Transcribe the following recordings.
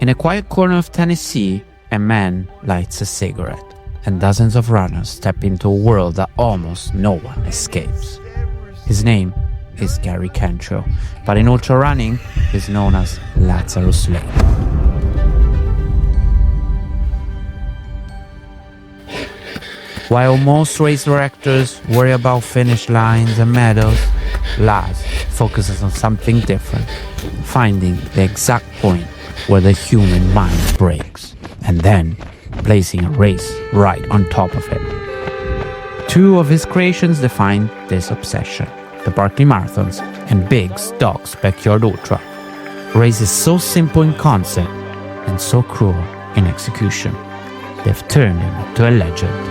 In a quiet corner of Tennessee, a man lights a cigarette, and dozens of runners step into a world that almost no one escapes. His name is Gary Cantrell, but in ultra running, he's known as Lazarus Lake. While most race directors worry about finish lines and medals, Laz focuses on something different, finding the exact point where the human mind breaks, and then placing a race right on top of it. Two of his creations define this obsession: the Barkley Marathons and Big Dog's Backyard Ultra. Races so simple in concept and so cruel in execution. They've turned him into a legend.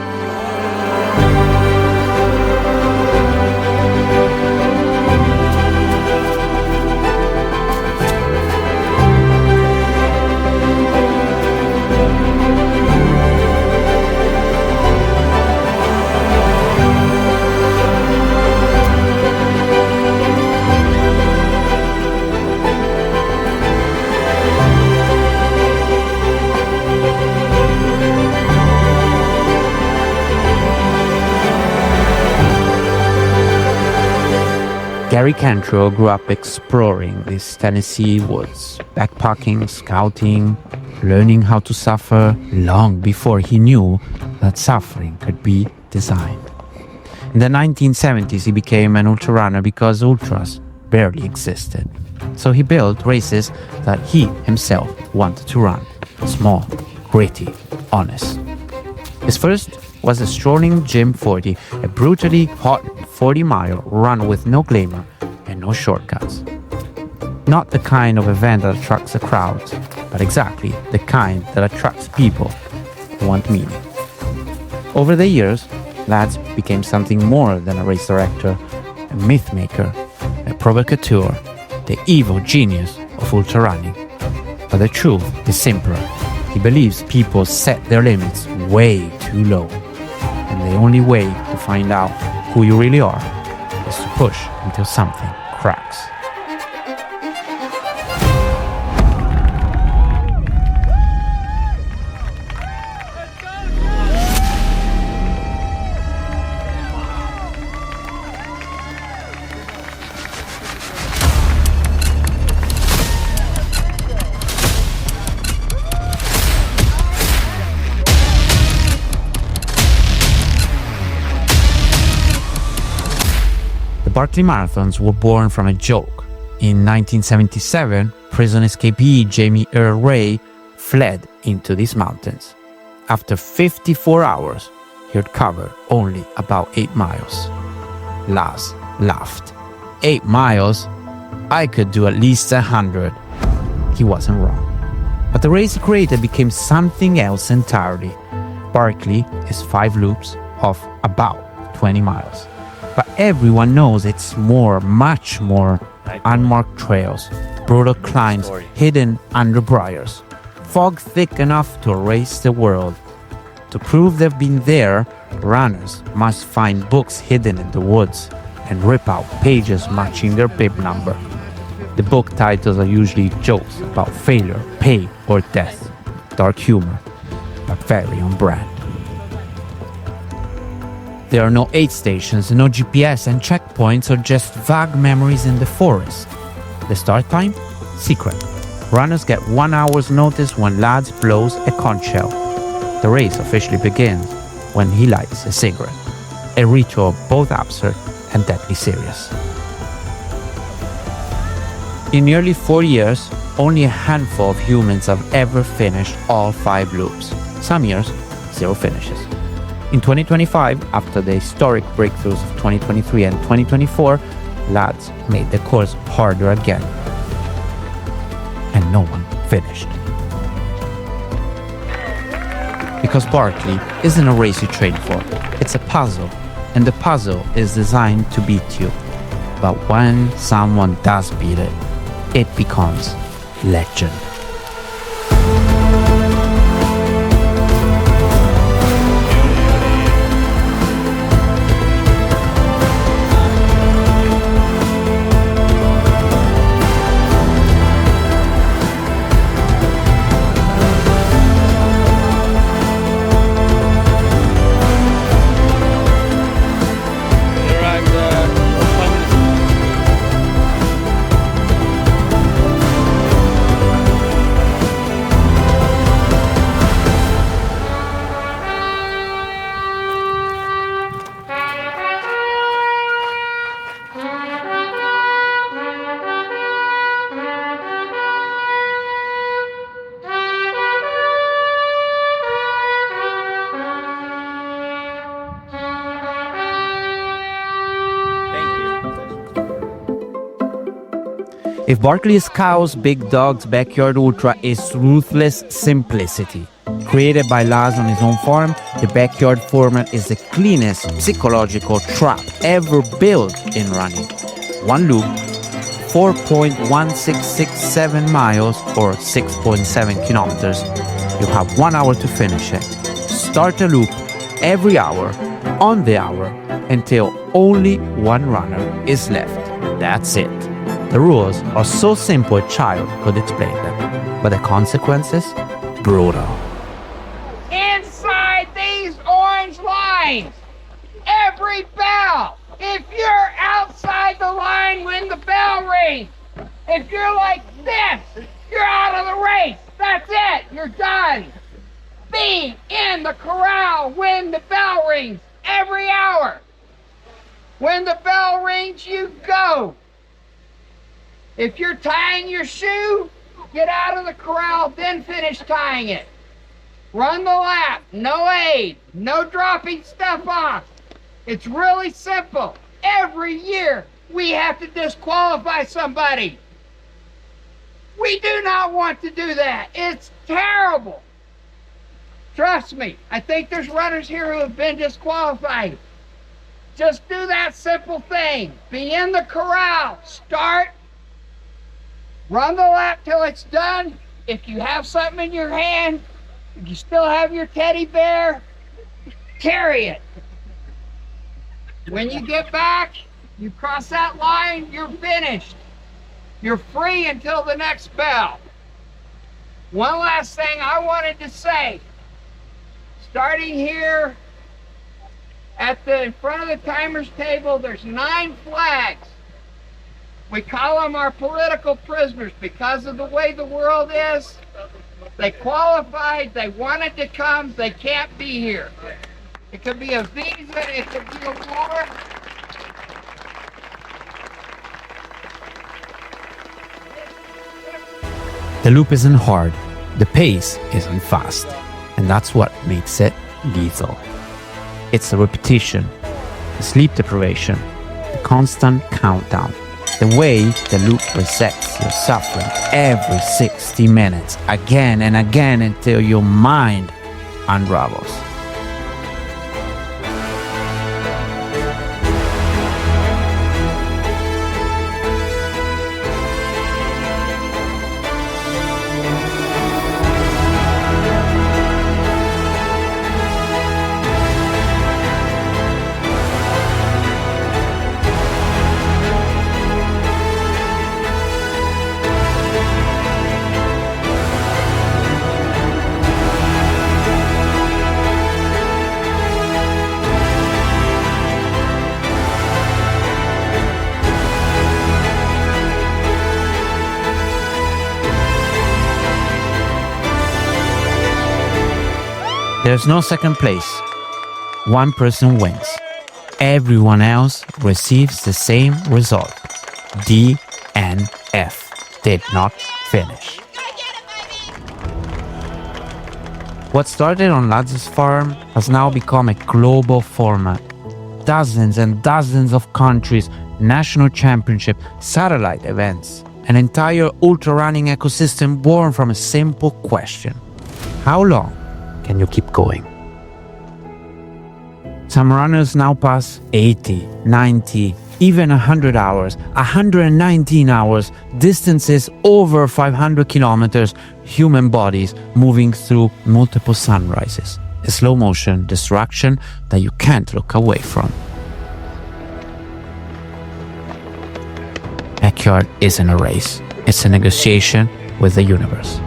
Gary Cantrell grew up exploring these Tennessee woods, backpacking, scouting, learning how to suffer long before he knew that suffering could be designed. In the 1970s, he became an ultra runner because ultras barely existed. So he built races that he himself wanted to run: small, gritty, honest. His first was the Strolling Jim 40, a brutally hot 40-mile run with no glamour and no shortcuts. Not the kind of event that attracts the crowds, but exactly the kind that attracts people who want meaning. Over the years, Laz became something more than a race director, a myth maker, a provocateur, the evil genius of ultra running. But the truth is simpler. He believes people set their limits way too low, and the only way to find out who you really are is to push until something cracks. The Barkley Marathons were born from a joke. In 1977, prison escapee Jamie Earl Ray fled into these mountains. After 54 hours, he had covered only about 8 miles. Laz laughed. 8 miles? I could do at least 100. He wasn't wrong. But the race he created became something else entirely. Barkley is 5 loops of about 20 miles. But everyone knows it's more, much more. Unmarked trails, brutal climbs hidden under briars, fog thick enough to erase the world. To prove they've been there, runners must find books hidden in the woods and rip out pages matching their bib number. The book titles are usually jokes about failure, pain, or death. Dark humor, but very on brand. There are no aid stations, no GPS, and checkpoints are just vague memories in the forest. The start time? Secret. Runners get 1 hour's notice when Laz blows a conch shell. The race officially begins when he lights a cigarette. A ritual both absurd and deadly serious. In nearly 4 years, only a handful of humans have ever finished all 5 loops. Some years, 0 finishes. In 2025, after the historic breakthroughs of 2023 and 2024, Laz made the course harder again. And no one finished. Because Barkley isn't a race you train for, it's a puzzle, and the puzzle is designed to beat you. But when someone does beat it, it becomes legend. If Barkley Scout's Big Dog's Backyard Ultra is ruthless simplicity. Created by Laz on his own farm, the backyard format is the cleanest psychological trap ever built in running. One loop, 4.1667 miles or 6.7 kilometers. You have 1 hour to finish it. Start a loop every hour, on the hour, until only one runner is left. That's it. The rules are so simple a child could explain them, but the consequences, brutal. Inside these orange lines, every bell. If you're outside the line when the bell rings, if you're like this, you're out of the race. That's it. You're done. Be in the corral when the bell rings every hour. When the bell rings, you go. If you're tying your shoe, get out of the corral, then finish tying it. Run the lap, no aid, no dropping stuff off. It's really simple. Every year, we have to disqualify somebody. We do not want to do that. It's terrible. Trust me, I think there's runners here who have been disqualified. Just do that simple thing. Be in the corral. Start. Run the lap till it's done. If you have something in your hand, if you still have your teddy bear, carry it. When you get back, you cross that line, you're finished. You're free until the next bell. One last thing I wanted to say. Starting here at the in front of the timer's table, there's 9 flags. We call them our political prisoners because of the way the world is. They qualified, they wanted to come, they can't be here. It could be a visa, it could be a war. The loop isn't hard, the pace isn't fast, and that's what makes it lethal. It's the repetition, the sleep deprivation, the constant countdown, the way the loop resets your suffering every 60 minutes, again and again until your mind unravels. There's no second place. One person wins. Everyone else receives the same result. DNF. Did not finish. What started on Lazarus farm has now become a global format. Dozens and dozens of countries, national championship, satellite events, an entire ultra running ecosystem born from a simple question. How long can you keep going? Some runners now pass 80, 90, even 100 hours, 119 hours, distances over 500 kilometers, human bodies moving through multiple sunrises. A slow motion distraction that you can't look away from. Backyard isn't a race, it's a negotiation with the universe.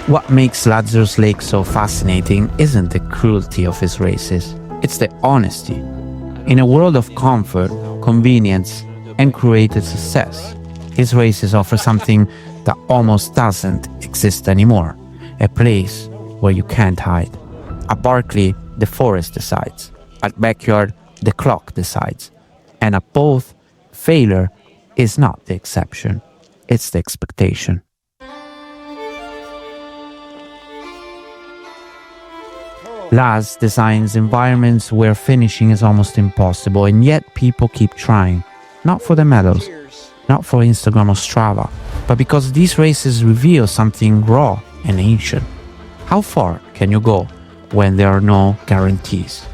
What makes Lazarus Lake so fascinating isn't the cruelty of his races, it's the honesty. In a world of comfort, convenience, and created success, his races offer something that almost doesn't exist anymore, a place where you can't hide. At Barkley, the forest decides. At Backyard, the clock decides. And at both, failure is not the exception, it's the expectation. Laz designs environments where finishing is almost impossible, and yet people keep trying. Not for the medals, not for Instagram or Strava, but because these races reveal something raw and ancient. How far can you go when there are no guarantees?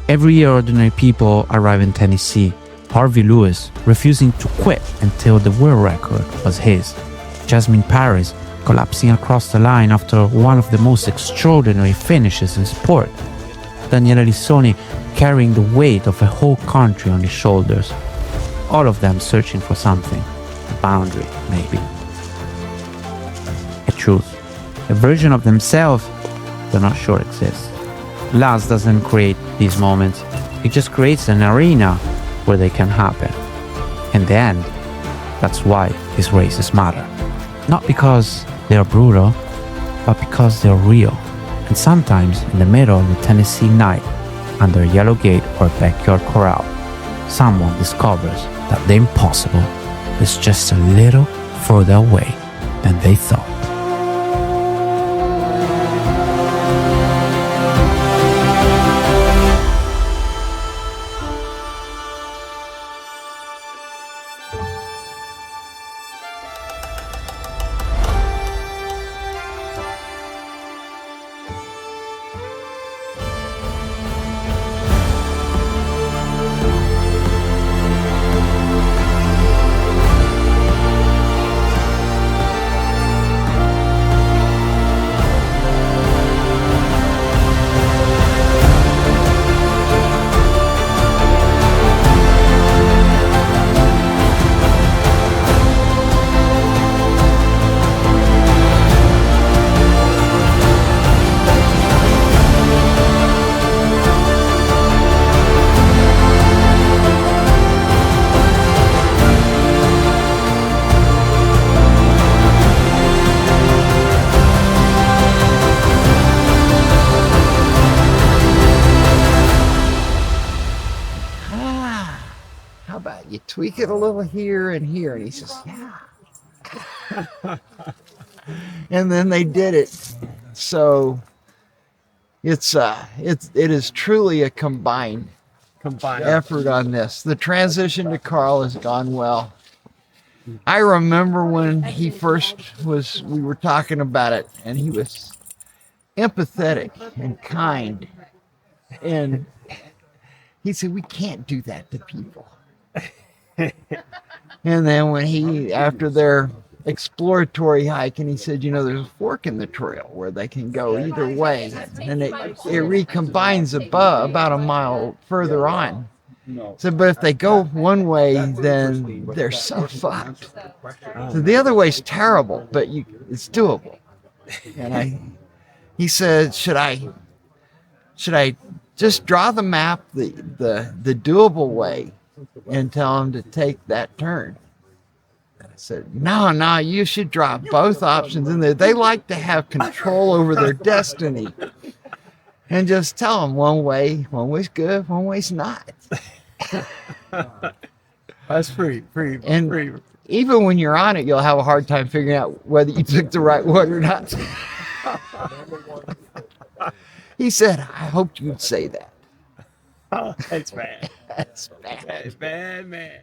Every year, ordinary people arrive in Tennessee. Harvey Lewis refusing to quit until the world record was his. Jasmine Paris collapsing across the line after one of the most extraordinary finishes in sport. Daniele Lissoni carrying the weight of a whole country on his shoulders. All of them searching for something. A boundary, maybe. A truth. A version of themselves they're not sure exists. Laz doesn't create these moments. He just creates an arena where they can happen. In the end, that's why his races matter. Not because they are brutal, but because they're real. And sometimes in the middle of the Tennessee night, under a yellow gate or a backyard corral, someone discovers that the impossible is just a little further away than they thought. You tweak it a little here and here. And he says, yeah. And then they did it. So it is truly a combined effort on this. The transition to Carl has gone well. I remember when he first we were talking about it, and he was empathetic and kind. And he said, we can't do that to people. And then when after their exploratory hike, and he said, there's a fork in the trail where they can go either way. And it recombines about a mile further on. So, but if they go one way, then they're so fucked. So the other way's terrible, but it's doable. And he said, should I just draw the map the doable way and tell them to take that turn? And I said, no, you should draw both options in there. They like to have control over their destiny. And just tell them one way's good, one way's not. That's pretty. Even when you're on it, you'll have a hard time figuring out whether you took the right one or not. He said, I hoped you'd say that. Oh, that's bad. That's bad. That's bad, man.